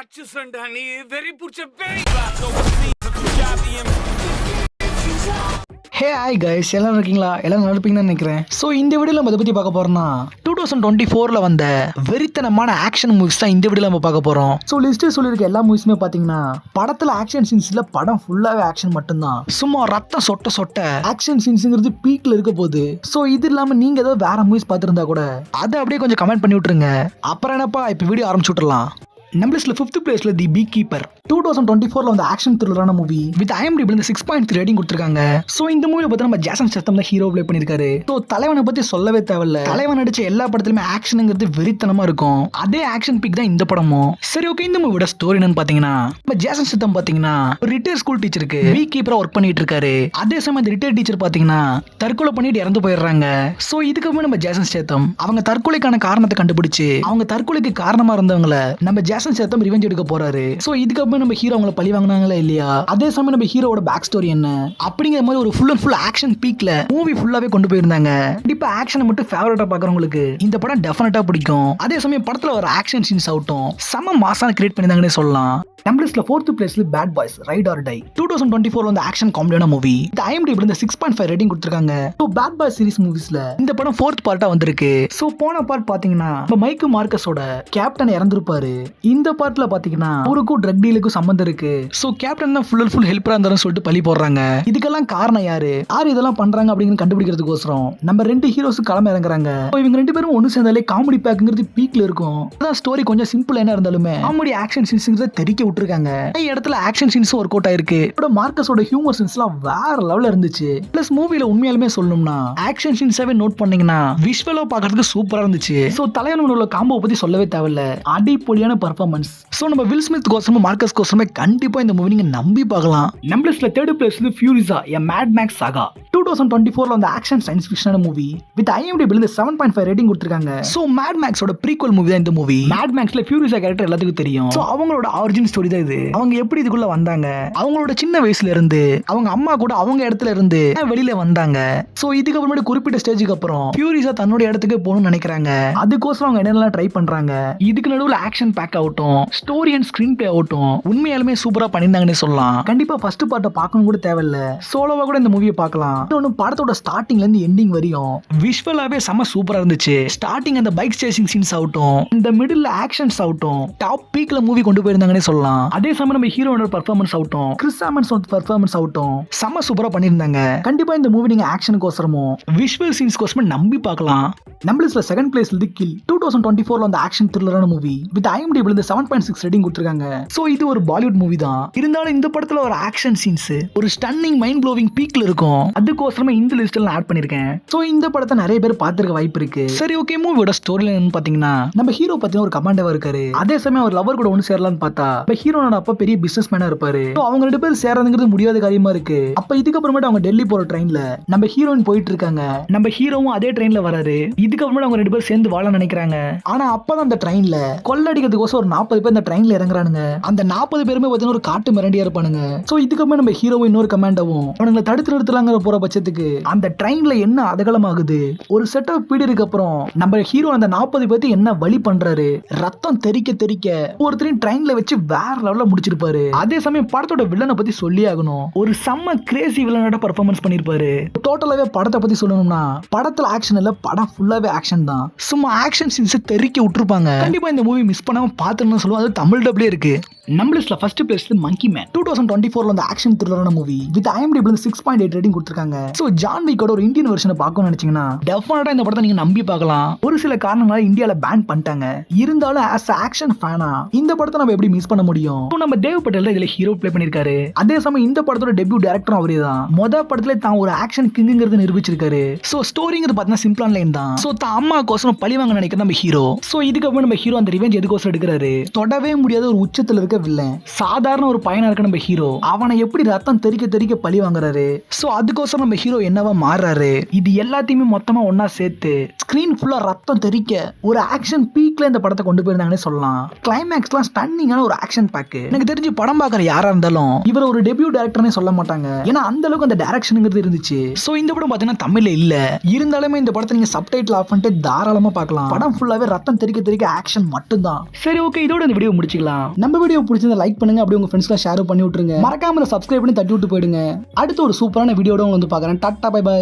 ராட்சசன்டா நீ வெறி புடிச்ச பேய். ஹே ஹாய் கைஸ், எல்லாரும் இருக்கீங்களா? எல்லாரும் நடப்பீங்கன்னு நினைக்கிறேன். ஸோ இந்த வீடியோவில் நம்ம இதை பற்றி பார்க்க போகிறோம்னா 2024 வந்த வெறித்தனமான ஆக்ஷன் மூவிஸ் தான் இந்த வீடியோவில் நம்ம பார்க்க போகிறோம். ஸோ லிஸ்ட்டு சொல்லியிருக்க எல்லா மூவிஸுமே பார்த்தீங்கன்னா படத்தில் ஆக்ஷன் சீன்ஸில் படம் ஃபுல்லாகவே ஆக்ஷன் மட்டும்தான். சும்மா ரத்தம் சொட்ட சொட்ட ஆக்ஷன் சீன்ஸுங்கிறது பீக்கில் இருக்க போகுது. ஸோ இது இல்லாமல் நீங்கள் ஏதோ வேற மூவிஸ் பார்த்துருந்தா கூட அதை அப்படியே கொஞ்சம் கமெண்ட் பண்ணி விட்டுருங்க. அப்புறம் என்னப்பா இப்போ வீடியோ ஆரம்பிச்சு விட்டுறலாம். நம்ம லிஸ்ட்ல 5th பிளேஸ்ல தி பீ கீப்பர் 2024 வந்த ஆக்ஷன் த்ரில்லரான மூவி வித் IMDb 6.3 ரேட்டிங் கொடுத்திருக்காங்க. சோ இந்த மூவில பார்த்தா நம்ம ஜேசன் ஸ்டேத்தம் தான் ஹீரோ ப்ளே பண்ணிருக்காரு. சோ தலைவனை பத்தி சொல்லவே தேவையில்ல. தலைவன் நடிச்ச எல்லா படத்துலயுமே ஆக்ஷன்ங்கிறது வெறித்தனமா இருக்கும். அதே ஆக்ஷன் பிக் தான் இந்த படமும். சரி ஓகே, இந்த மூவியோட ஸ்டோரி என்னன்னு பாத்தீங்கன்னா நம்ம ஜேசன் ஸ்டேத்தம் பாத்தீங்கன்னா ஒரு ரிட்டையர் ஸ்கூல் டீச்சருக்கு பீ கீப்பரா ஒர்க் பண்ணிட்டு இருக்காரு. அதே சமயம் அந்த ரிட்டையர் டீச்சர் பாத்தீங்கன்னா தற்கொலை பண்ணிட்டு இறந்து போயிடுறாங்க. சோ இதுக்கப்புறம் நம்ம ஜேசன் ஸ்டேத்தம் அவங்க தற்கொலைக்கான காரணத்தை கண்டுபிடிச்சு அவங்க தற்கொலைக்கு காரணமா இருந்தவங்கள நம்ம ஜேசன் ஸ்டேத்தம் ரிவெஞ்ச் எடுக்க போறாரு. சோ இதுக்கப்புறம் நம்ம ஹீரோ அவங்கள பழி வாங்கினாங்களா இல்லையா, அதே சமயம் நம்ம ஹீரோவோட பேக் ஸ்டோரி என்ன அப்படிங்கிற மாதிரி ஒரு ஃபுல் அண்ட் ஃபுல் ஆக்ஷன் பீக்ல மூவி ஃபுல்லாவே கொண்டு போயிருந்தாங்க. கண்டிப்பா ஆக்ஷனை மட்டும் ஃபேவரட்டா பாக்குறவங்களுக்கு இந்த படம் டெஃபினட்டா பிடிக்கும். அதே சமயம் படத்துல ஒரு ஆக்ஷன் சீன்ஸ் ஆகட்டும் செம மாசான கிரியேட் பண்ணிருந்தாங்கன்னு சொல்லலாம். நம்ம லிஸ்ட்ல 4th பிளேஸ்ல Bad Boys Ride or Die 2024 வந்த ஆக்ஷன் காமெடியான மூவி. இந்த IMDb 6.5 ரேட்டிங் கொடுத்திருக்காங்க. சோ பேட் பாய்ஸ் சீரிஸ் மூவிஸ்ல இந்த படம் 4th பார்ட்டா வந்திருக்கு. சோ போன பார்ட் பாத்தீங்கன்னா நம்ம மைக்கு மார்க்கஸோட கேப்டன் இறந்திருப்பாரு. இந்த பார்ட்ல பாத்தீங்கன்னா அவருக்கும் ட்ரக் டீலுக்கும் சம்பந்தம் இருக்கு. சோ கேப்டன் தான் ஃபுல் அண்ட் ஃபுல் ஹெல்ப்பரா இருந்தாருன்னு சொல்லிட்டு பழி போடுறாங்க. இதுக்கெல்லாம் காரணம் யாரு இதெல்லாம் பண்றாங்க அப்படிங்கறது கண்டுபிடிக்கிறதுக்கோசரம் நம்ம 2 ஹீரோஸ் களம் இறங்குறாங்க. இவங்க 2 பேரும் ஒன்னு சேர்ந்தாலே காமெடி பேக்குங்கிறது பீக்ல இருக்கும். அதான் ஸ்டோரி கொஞ்சம் சிம்பிள் என்ன இருந்தாலுமே காமெடி ஆக்ஷன் சீன்ஸ்ங்கிறத தெரிக்க விட்டுருக்காங்க. இந்த இடத்துல ஆக்ஷன் சீன்ஸ் ஒர்க் அவுட் ஆயிருக்கு. மார்க்கஸோட ஹியூமர் சீன்ஸ்லாம் வேற லெவல்ல இருந்துச்சு. பிளஸ் மூவில உண்மையாலுமே சொல்லணும்னா ஆக்ஷன் சீன்ஸாவே நோட் பண்ணீங்கன்னா விஷுவலா பார்க்கிறதுக்கு சூப்பரா இருந்துச்சு. சோ தலைவனோட காம்போ பத்தி சொல்லவே தேவையில்ல, அடிப்பொலியான பெர்ஃபார்மன்ஸ். சோ நம்ம வில் ஸ்மித் கோசமும் மார்க்கஸ் கோசமே கண்டிப்பா இந்த மூவி நீங்க நம்பி பார்க்கலாம். நம்ம லிஸ்ட்ல 3rd பிளேஸ்ல ஃபியூரிஸா எ மேட் மேக்ஸ் சாகா 2024 வந்த ஆக்ஷன் சயின்ஸ் ஃபிக்ஷனான மூவி வித் IMDb 7.5 ரேட்டிங் கொடுத்திருக்காங்க. சோ மேட் மேக்ஸோட ப்ரீக்வல் மூவி தான் இந்த மூவி. மேட் மேக்ஸ்ல ஃபியூரிஸா கேரக்டர் எல்லாத்துக்கும் தெரியும். சோ அவங்களோட ஆரிஜின் ஸ்டோரி தான் இது. அவங்க எப்படி இதுக்குள்ள வந்தாங்க, அவங்களோட சின்ன வயசுல இருந்து அவங்க அம்மா கூட அவங்க இடத்துல இருந்து வெளியில வந்தாங்க. சோ இதுக்கு அப்புறமேட்டு குறிப்பிட்ட ஸ்டேஜுக்கு அப்புறம் ஃபியூரிஸா தன்னோட இடத்துக்கு போகணும்னு நினைக்கிறாங்க. அதுக்கோசரம் அவங்க என்னெல்லாம் ட்ரை பண்றாங்க. இதுக்கு நடுவுல ஆக்ஷன் பேக் ஆகட்டும் ஸ்டோரி அண்ட் ஸ்கிரீன் பிளே ஆகட்டும் உண்மையாலுமே சூப்பரா பண்ணிருந்தாங்கன்னு சொல்லலாம். கண்டிப்பா ஃபர்ஸ்ட் பார்ட்ட பார்க்கணும் கூட தேவையில்ல, சோலோவா கூட இந்த மூவியை பார்க்கலாம். இன்னொன்னு படத்தோட ஸ்டார்டிங்ல இருந்து எண்டிங் வரையும் விஷுவலாவே செம சூப்பரா இருந்துச்சு. ஸ்டார்டிங் அந்த பைக் சேசிங் சீன்ஸ் ஆகட்டும் இந்த மிடில் ஆக்ஷன்ஸ் ஆகட்டும் டாப் பீக்ல மூவி கொண்டு போயிருந்தாங்கன்னு சொல்லலாம். அதே சமயம் நம்ம ஹீரோனோட பெர்ஃபார்மன்ஸ் ஆகட்டும் கிறிஸ் ஆமன்ஸோட பெர்ஃபார்மன்ஸ் ஆகட்டும் செம சூப்பரா பண்ணிருந்தாங்க. கண்டிப்பா இந்த மூவி நீங்க ஆக்ஷனுக்கோசரமும் விஷுவல் சீன்ஸ்க்கோசரமும் நம்பி பார்க்கலாம். நம்ம லிஸ்ட்ல 2nd பிளேஸ்ல தி கில் 2024 வந்த ஆக்ஷன் த்ரில்லரான மூவி வித் IMDb 7.6 ரேட்டிங் கொடுத்திருக்காங்க. சோ இது ஒரு பாலிவுட் மூவி தான். இருந்தாலும் இந்த படத்துல ஒரு ஆக்ஷன் சீன்ஸ் ஒரு ஸ்டன்னிங் மைண்ட் ப்ளோவிங் பீக்ல இருக்கும். அதுக்கோசரமே இந்த லிஸ்ட்ல நான் ஆட் பண்ணிருக்கேன். சோ இந்த படத்தை நிறைய பேர் பார்த்திருக்க வாய்ப்பு இருக்கு. சரி ஓகே, மூவியோட ஸ்டோரி என்னன்னு பாத்தீங்கன்னா நம்ம ஹீரோ பாத்தீங்கன்னா ஒரு கமாண்டவா இருக்காரு. அதே சமயம் ஒரு லவர் கூட ஒன்னு சேரலாம்னு பார்த்தா நம்ம ஹீரோனோட அப்பா பெரிய பிசினஸ் மேனா இருப்பாரு. அவங்க 2 பேரும் சேர்றதுங்கிறது முடியாத காரியமா இருக்கு. அப்ப இதுக்கப்புறமேட்டு அவங்க டெல்லி போற ட்ரெயின்ல நம்ம ஹீரோயின் போயிட்டு இருக்காங்க. நம்ம ஹீரோவும் அதே ட்ரெயின்ல வராரு. இதுக்கப்புறமேட்டு அவங்க 2 பேரும் சேர்ந்து வாழ நினைக்கிறாங்க. ஆனா அப்பதான் அந்த ட்ரெயின்ல கொள்ளடிக்கிறதுக்கோசம் ஒரு 40 பேர் அந்த ட்ரெயின்ல இறங்குறானுங்க. அந்த 40 பேருமே பாத்தீங்கன்னா ஒரு காட்டு மிரண்டியா இருப்பானுங்க. சோ இதுக்கப்புறம் நம்ம ஹீரோவும் இன்னொரு கமாண்டவும் அவங்களை தடுத்து நிறுத்தலாங்கிற போற பட்சத்துக்கு அந்த ட்ரெயின்ல என்ன அதகலம் ஆகுது. ஒரு செட் ஆஃப் பீரியடுக்கு அப்புறம் நம்ம ஹீரோ அந்த 40 பேர்த்து என்ன வழி பண்றாரு. ரத்தம் தெறிக்க தெறிக்க ஒருத்தரையும் ட்ரெயின்ல வச்சு வேற லெவல்ல முடிச்சிருப்பாரு. அதே சமயம் படத்தோட வில்லனை பத்தி சொல்லி ஆகணும். ஒரு செம்ம கிரேசி வில்லனோட பெர்ஃபார்மன்ஸ் பண்ணிருப்பாரு. டோட்டலாவே படத்தை பத்தி சொல்லணும்னா படத்துல ஆக்ஷன் இல்ல, படம் ஃபுல்லாவே ஆக்ஷன் தான். சும்மா ஆக்ஷன் சீன்ஸ் தெறிக்க விட்டுருப்பாங்க. கண்டிப்பா இந்த மூவி மிஸ் பண்ணாம பாத்துன்னு சொல்லுவோம். அது தமிழ் டப்லயே இருக்கு. நம்ம லிஸ்ட்ல 1st பிளேஸ்ல மங்கி மேன் 2024 வந்த ஆக்ஷன் த்ரில்லரான மூவி வித் IMDb 6.8 ரேட்டிங் கொடுத்திருக்காங்க. சோ ஜான் விக்கோட ஒரு இந்தியன் வெர்ஷனை பார்க்கணும்னு நினைச்சீங்கன்னா டெஃபினட்டா இந்த படத்தை நீங்க நம்பி பார்க்கலாம். ஒரு சில காரணங்களால இந்தியால பேன் பண்ணிட்டாங்க. இருந்தாலும் ஆஸ் ஆக்ஷன் ஃபேனா இந்த படத்தை நம்ம எப்படி மிஸ் பண்ண முடியும். நம்ம தேவ் பட்டேல் இதுல ஹீரோ ப்ளே பண்ணிருக்காரு. அதே சமயம் இந்த படத்தோட டெபியூ டைரக்டரும் அவரே தான். மொத படத்துல தான் ஒரு ஆக்ஷன் கிங்ங்கிறது நிரூபிச்சிருக்காரு. சோ ஸ்டோரிங்கிறது பார்த்தீங்கன்னா சிம்பிளான லைன் தான். சோ தான் அம்மா கோசரம் பழி வாங்க நினைக்கிற நம்ம ஹீரோ. சோ இதுக்கப்புறம் நம்ம ஹீரோ அந்த ரிவெஞ்ச் எதுக்கோசரம் எடுக்கிறாரு. தொடவே முடியாத ஒரு உச்சத்துல இருக்க இருக்க வில்லன். சாதாரண ஒரு பையனா இருக்க நம்ம ஹீரோ அவனை எப்படி ரத்தம் தெறிக்க தெறிக்க பழி வாங்குறாரு. சோ அதுக்கோசரம் நம்ம ஹீரோ என்னவா மாறுறாரு. இது எல்லாத்தையுமே மொத்தமா ஒன்னா சேர்த்து ஸ்கிரீன் ஃபுல்லா ரத்தம் தெறிக்க ஒரு ஆக்ஷன் பீக்ல இந்த படத்தை கொண்டு போயிருந்தாங்கன்னு சொல்லலாம். கிளைமேக்ஸ்லாம் ஸ்டன்னிங்கான ஒரு ஆக்ஷன் பேக். எனக்கு தெரிஞ்சு படம் பார்க்குற யாரா இருந்தாலும் இவர் ஒரு டெபியூ டைரக்டர்னே சொல்ல மாட்டாங்க. ஏன்னா அந்த அளவுக்கு அந்த டைரக்ஷனுங்கிறது இருந்துச்சு. சோ இந்த படம் பாத்தீங்கன்னா தமிழ்ல இல்ல இருந்தாலுமே இந்த படத்தை நீங்க சப்டைட்டில் ஆஃப் பண்ணிட்டு தாராளமா பார்க்கலாம். படம் ஃபுல்லாவே ரத்தம் தெறிக்க தெறிக்க ஆக்ஷன் மட்டும்தான். சரி ஓகே, இதோட இந்த வீடியோ முடிச்சுக்கலாம். நம்ம வீடியோ பிடிச்சிருந்தா லைக் பண்ணுங்க, அப்படியே உங்க ஃப்ரெண்ட்ஸ்லாம் ஷேர் பண்ணி விட்டுருங்க. மறக்காம சப்ஸ்கிரைப் பண்ணி தட்டி விட்டு போயிடுங்க. அடுத்து ஒரு சூப்பரான வீடியோட வந்து பார்க்குறேன். டாடா பை பை.